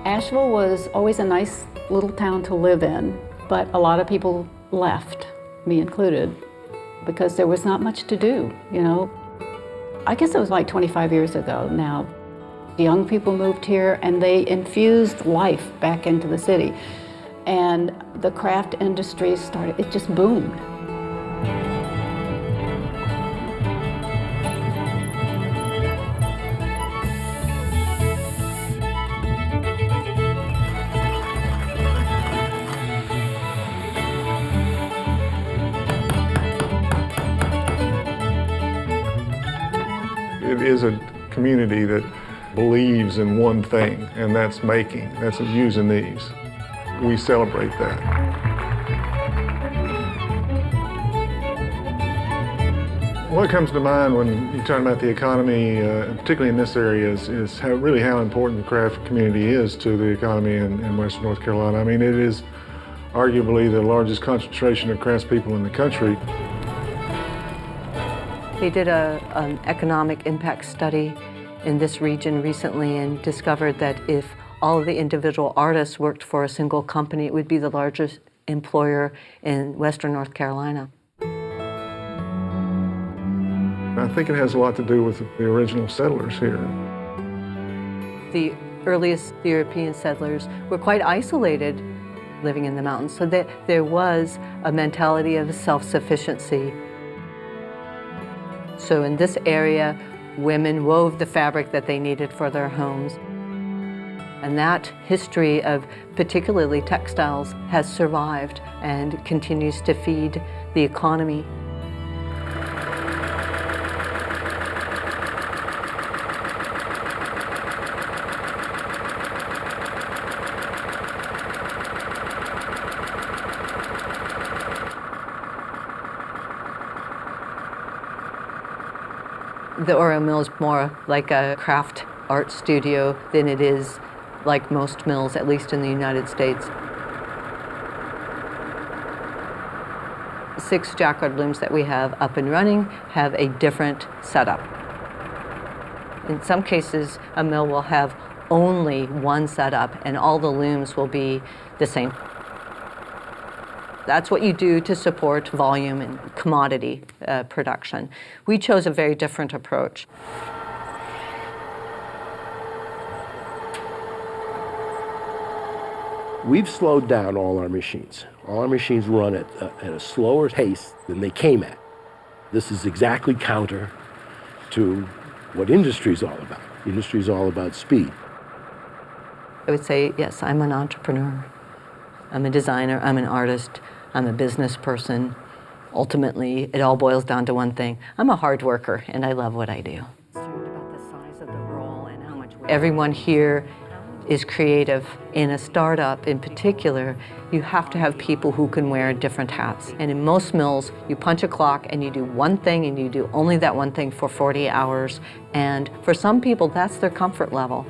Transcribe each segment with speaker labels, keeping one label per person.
Speaker 1: Asheville was always a nice little town to live in, but a lot of people left, me included, because there was not much to do, you know. I guess it was like 25 years ago now. Young people moved here and they infused life back into the city. And the craft industry started, it just boomed.
Speaker 2: It is a community that believes in one thing, and that's making, that's using these. We celebrate that. What comes to mind when you're talking about the economy, particularly in this area, is how important the craft community is to the economy in Western North Carolina. I mean, it is arguably the largest concentration of craftspeople in the country.
Speaker 3: They did an economic impact study in this region recently and discovered that if all of the individual artists worked for a single company, it would be the largest employer in Western North Carolina.
Speaker 2: I think it has a lot to do with the original settlers here.
Speaker 3: The earliest European settlers were quite isolated living in the mountains, so that there was a mentality of self-sufficiency. So in this area, women wove the fabric that they needed for their homes. And that history of particularly textiles has survived and continues to feed the economy. The Oriole Mill is more like a craft art studio than it is like most mills, at least in the United States. 6 jacquard looms that we have up and running have a different setup. In some cases, a mill will have only one setup and all the looms will be the same. That's what you do to support volume and commodity production. We chose a very different approach.
Speaker 4: We've slowed down all our machines. All our machines run at a slower pace than they came at. This is exactly counter to what industry is all about. Industry is all about speed.
Speaker 3: I would say, yes, I'm an entrepreneur. I'm a designer, I'm an artist, I'm a business person. Ultimately, it all boils down to one thing. I'm a hard worker, and I love what I do. About the size of the roll and how much everyone here is creative. In a startup in particular, you have to have people who can wear different hats. And in most mills, you punch a clock and you do one thing and you do only that one thing for 40 hours. And for some people, that's their comfort level.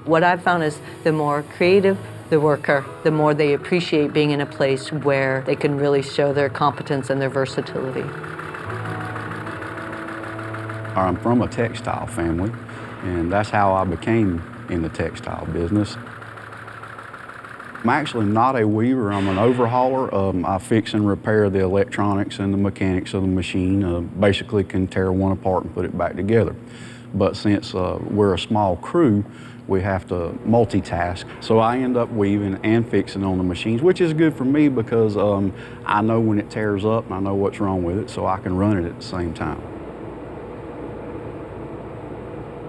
Speaker 3: What I've found is the more creative the worker, the more they appreciate being in a place where they can really show their competence and their versatility.
Speaker 5: I'm from a textile family, and that's how I became in the textile business. I'm actually not a weaver, I'm an overhauler. I fix and repair the electronics and the mechanics of the machine, basically can tear one apart and put it back together. But since we're a small crew, we have to multitask. So I end up weaving and fixing on the machines, which is good for me because I know when it tears up and I know what's wrong with it, so I can run it at the same time.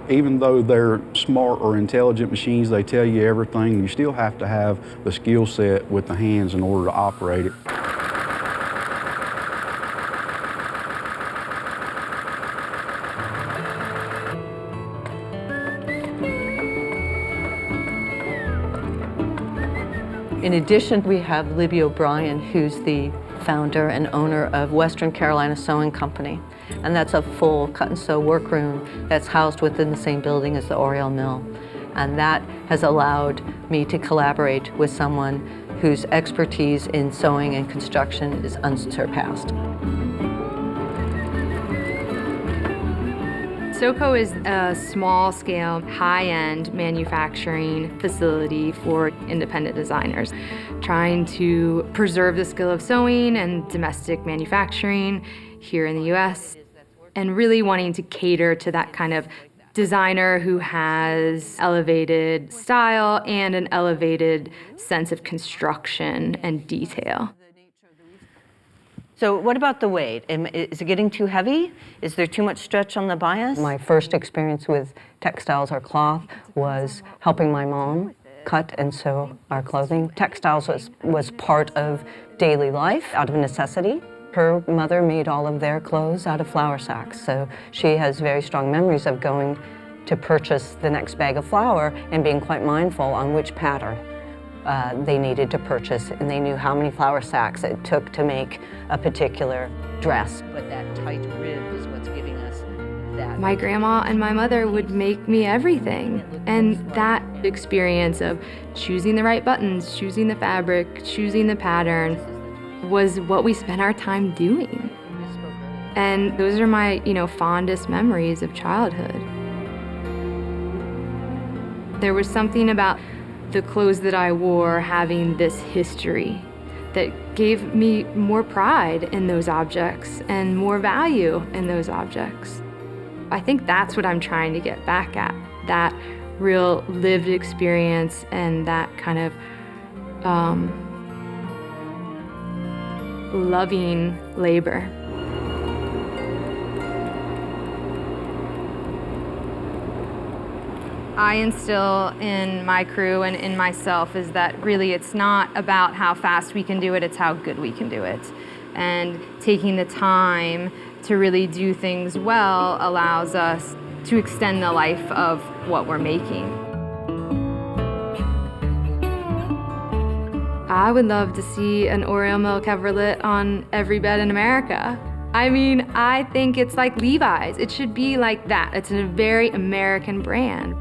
Speaker 5: Even though they're smart or intelligent machines, they tell you everything, you still have to have the skill set with the hands in order to operate it.
Speaker 3: In addition, we have Libby O'Brien, who's the founder and owner of Western Carolina Sewing Company. And that's a full cut and sew workroom that's housed within the same building as the Oriole Mill. And that has allowed me to collaborate with someone whose expertise in sewing and construction is unsurpassed.
Speaker 6: SoCo is a small-scale, high-end manufacturing facility for independent designers, trying to preserve the skill of sewing and domestic manufacturing here in the U.S., and really wanting to cater to that kind of designer who has elevated style and an elevated sense of construction and detail.
Speaker 3: So what about the weight? Is it getting too heavy? Is there too much stretch on the bias? My first experience with textiles or cloth was helping my mom cut and sew our clothing. Textiles was part of daily life, out of necessity. Her mother made all of their clothes out of flour sacks, so she has very strong memories of going to purchase the next bag of flour and being quite mindful on which pattern they needed to purchase, and they knew how many flour sacks it took to make a particular dress. But that tight rib is what's giving us that.
Speaker 6: My grandma and my mother would make me everything, and that experience of choosing the right buttons, choosing the fabric, choosing the pattern was what we spent our time doing. And those are my, fondest memories of childhood. There was something about the clothes that I wore having this history that gave me more pride in those objects and more value in those objects. I think that's what I'm trying to get back at, that real lived experience and that kind of loving labor. I instill in my crew and in myself is that really it's not about how fast we can do it, it's how good we can do it. And taking the time to really do things well allows us to extend the life of what we're making. I would love to see an Oriole Mill coverlet on every bed in America. I mean, I think it's like Levi's. It should be like that. It's a very American brand.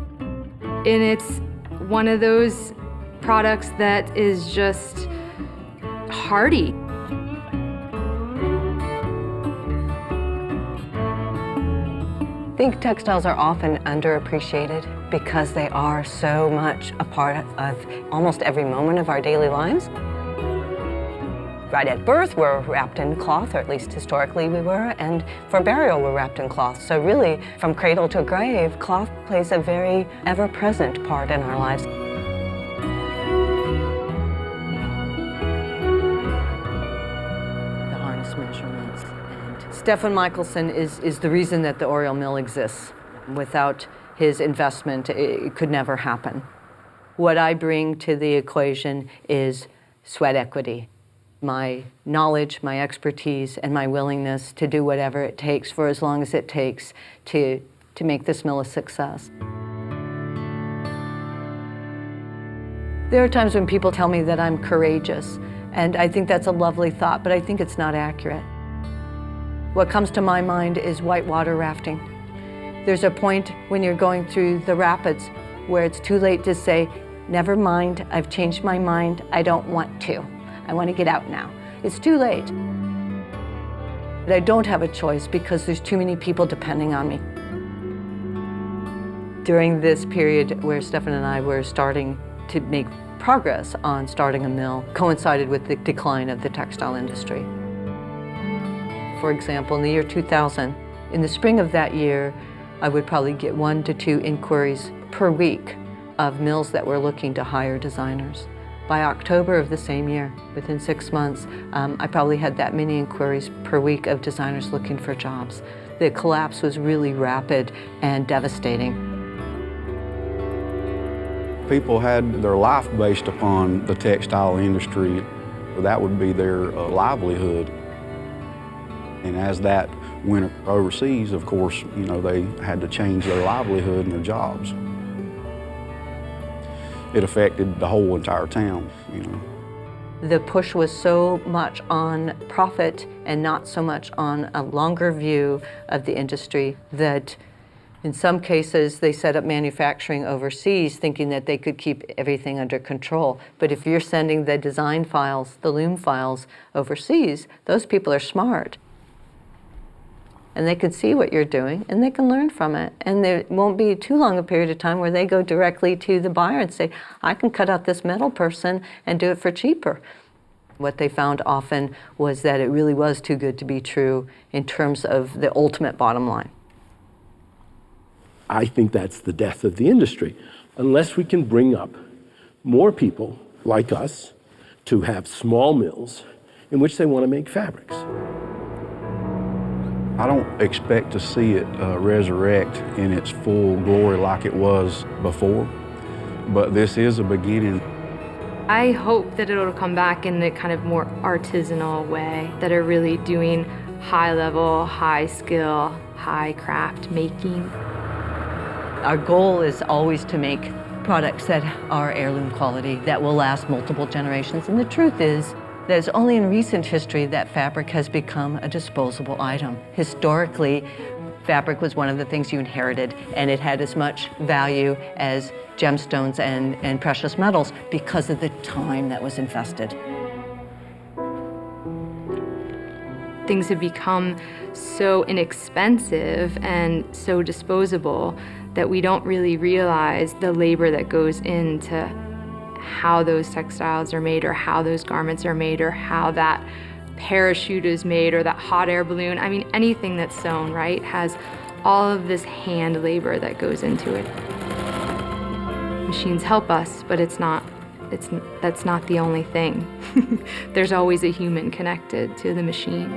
Speaker 6: And it's one of those products that is just hardy.
Speaker 3: I think textiles are often underappreciated because they are so much a part of almost every moment of our daily lives. Right at birth, we're wrapped in cloth, or at least historically we were, and for burial, we're wrapped in cloth. So really, from cradle to grave, cloth plays a very ever-present part in our lives. The harness measurements. And Stefan Michelson is the reason that the Oriole Mill exists. Without his investment, it could never happen. What I bring to the equation is sweat equity. My knowledge, my expertise, and my willingness to do whatever it takes for as long as it takes to make this mill a success. There are times when people tell me that I'm courageous, and I think that's a lovely thought, but I think it's not accurate. What comes to my mind is whitewater rafting. There's a point when you're going through the rapids where it's too late to say, never mind, I've changed my mind, I don't want to. I want to get out now. It's too late. But I don't have a choice because there's too many people depending on me. During this period where Stefan and I were starting to make progress on starting a mill, coincided with the decline of the textile industry. For example, in the year 2000, in the spring of that year, I would probably get 1 to 2 inquiries per week of mills that were looking to hire designers. By October of the same year, within 6 months, I probably had that many inquiries per week of designers looking for jobs. The collapse was really rapid and devastating.
Speaker 5: People had their life based upon the textile industry. That would be their livelihood. And as that went overseas, of course, they had to change their livelihood and their jobs. It affected the whole entire town,
Speaker 3: The push was so much on profit and not so much on a longer view of the industry that in some cases they set up manufacturing overseas thinking that they could keep everything under control. But if you're sending the design files, the loom files overseas, those people are smart. and they can see what you're doing, and they can learn from it. And there won't be too long a period of time where they go directly to the buyer and say, I can cut out this metal person and do it for cheaper. What they found often was that it really was too good to be true in terms of the ultimate bottom line.
Speaker 4: I think that's the death of the industry, unless we can bring up more people like us to have small mills in which they want to make fabrics.
Speaker 5: I don't expect to see it resurrect in its full glory like it was before, but this is a beginning.
Speaker 6: I hope that it'll come back in the kind of more artisanal way, that are really doing high level, high skill, high craft making.
Speaker 3: Our goal is always to make products that are heirloom quality, that will last multiple generations. And the truth is that it's only in recent history that fabric has become a disposable item. Historically, fabric was one of the things you inherited, and it had as much value as gemstones and precious metals because of the time that was invested.
Speaker 6: Things have become so inexpensive and so disposable that we don't really realize the labor that goes into how those textiles are made, or how those garments are made, or how that parachute is made, or that hot air balloon. I mean, anything that's sewn, right, has all of this hand labor that goes into it. Machines help us, but that's not the only thing. There's always a human connected to the machine.